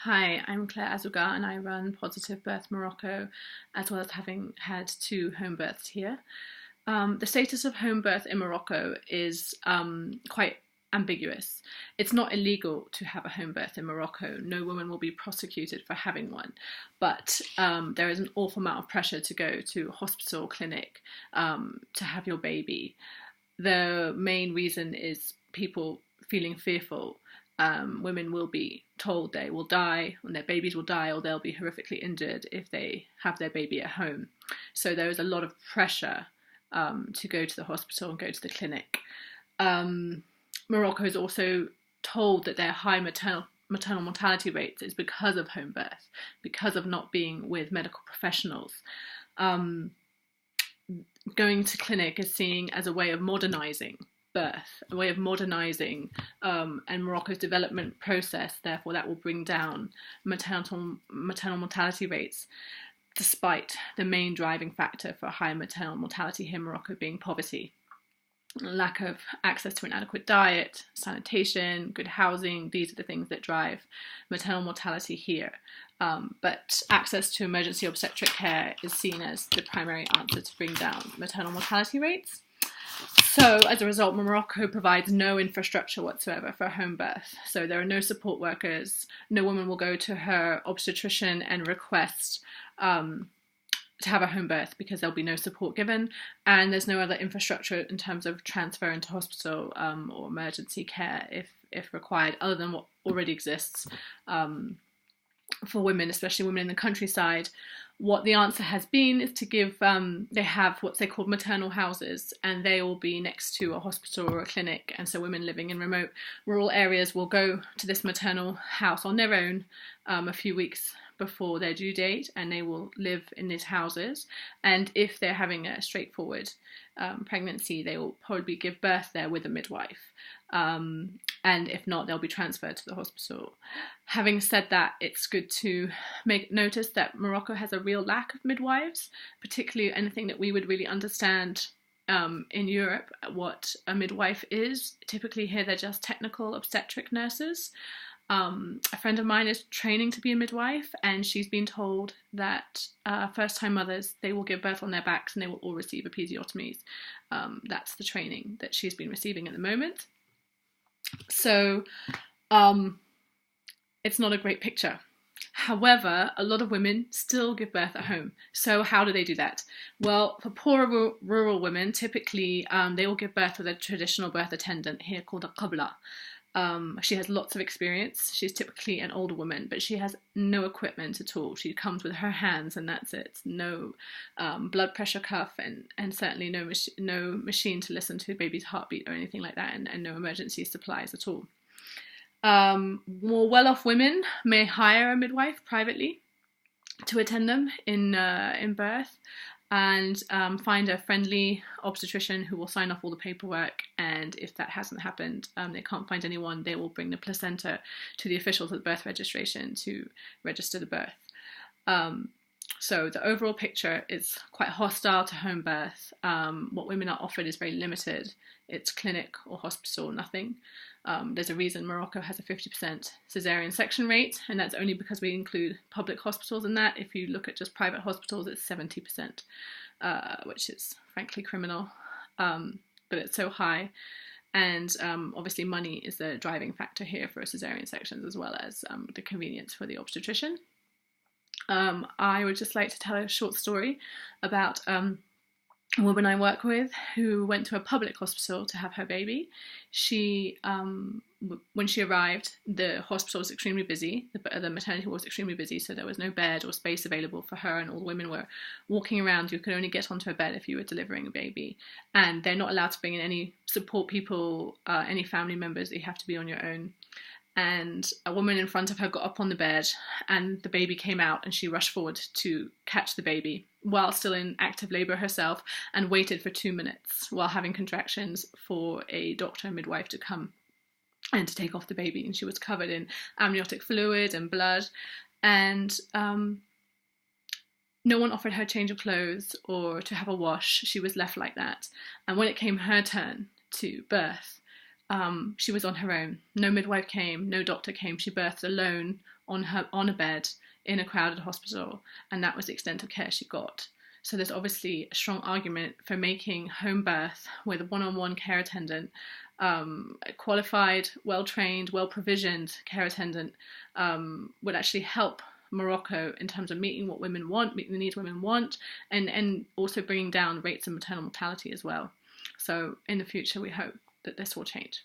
Hi, I'm Claire Azzougarh and I run Positive Birth Morocco, as well as having had two home births here. The status of home birth in Morocco is quite ambiguous. It's not illegal to have a home birth in Morocco. No woman will be prosecuted for having one, but there is an awful amount of pressure to go to a hospital or clinic to have your baby. The main reason is people feeling fearful. Women will be told they will die, and their babies will die, or they'll be horrifically injured if they have their baby at home. So there is a lot of pressure to go to the hospital and go to the clinic. Morocco is also told that their high maternal mortality rates is because of home birth, because of not being with medical professionals. Going to clinic is seen as a way of modernising birth, a way of modernising and Morocco's development process. Therefore, that will bring down maternal mortality rates, despite the main driving factor for high maternal mortality here in Morocco being poverty. Lack of access to an adequate diet, sanitation, good housing, these are the things that drive maternal mortality here. But access to emergency obstetric care is seen as the primary answer to bring down maternal mortality rates. So as a result, Morocco provides no infrastructure whatsoever for home birth. So there are no support workers. No woman will go to her obstetrician and request to have a home birth because there'll be no support given. And there's no other infrastructure in terms of transfer into hospital or emergency care if required, other than what already exists for women, especially women in the countryside. What the answer has been is to give, they have what they call maternal houses, and they will be next to a hospital or a clinic. And so women living in remote rural areas will go to this maternal house on their own a few weeks before their due date, and they will live in these houses. And if they're having a straightforward pregnancy, they will probably give birth there with a midwife. And if not, they'll be transferred to the hospital. Having said that, it's good to make notice that Morocco has a real lack of midwives, particularly anything that we would really understand in Europe, what a midwife is. Typically here they're just technical obstetric nurses. A friend of mine is training to be a midwife, and she's been told that first-time mothers, they will give birth on their backs and they will all receive episiotomies. That's the training that she's been receiving at the moment. So it's not a great picture. However, a lot of women still give birth at home. So how do they do that? Well, for poorer rural women, typically they will give birth with a traditional birth attendant here called a qabla. She has lots of experience. She's typically an older woman, but she has no equipment at all. She comes with her hands and that's it. No blood pressure cuff and certainly no machine to listen to the baby's heartbeat or anything like that, and no emergency supplies at all. More well-off women may hire a midwife privately to attend them in birth, and find a friendly obstetrician who will sign off all the paperwork. And if that hasn't happened, they can't find anyone, they will bring the placenta to the officials at birth registration to register the birth. So the overall picture is quite hostile to home birth. What women are offered is very limited. It's clinic or hospital, nothing. There's a reason Morocco has a 50% caesarean section rate, and that's only because we include public hospitals in that. If you look at just private hospitals, it's 70%, which is frankly criminal, but it's so high. And obviously money is the driving factor here for caesarean sections, as well as the convenience for the obstetrician. I would just like to tell a short story about a woman I work with who went to a public hospital to have her baby. She, when she arrived, the hospital was extremely busy. The maternity was extremely busy, so there was no bed or space available for her, and all the women were walking around. You could only get onto a bed if you were delivering a baby, and they're not allowed to bring in any support people, any family members. You have to be on your own. And a woman in front of her got up on the bed and the baby came out, and she rushed forward to catch the baby while still in active labour herself, and waited for 2 minutes while having contractions for a doctor and midwife to come and to take off the baby. And she was covered in amniotic fluid and blood, and no one offered her change of clothes or to have a wash. She was left like that. And when it came her turn to birth, she was on her own. No midwife came, no doctor came. She birthed alone on a bed in a crowded hospital, and that was the extent of care she got. So there's obviously a strong argument for making home birth with a one-on-one care attendant, a qualified, well-trained, well-provisioned care attendant, would actually help Morocco in terms of meeting what women want, meeting the needs women want, and also bringing down rates of maternal mortality as well. So in the future, we hope that this will change.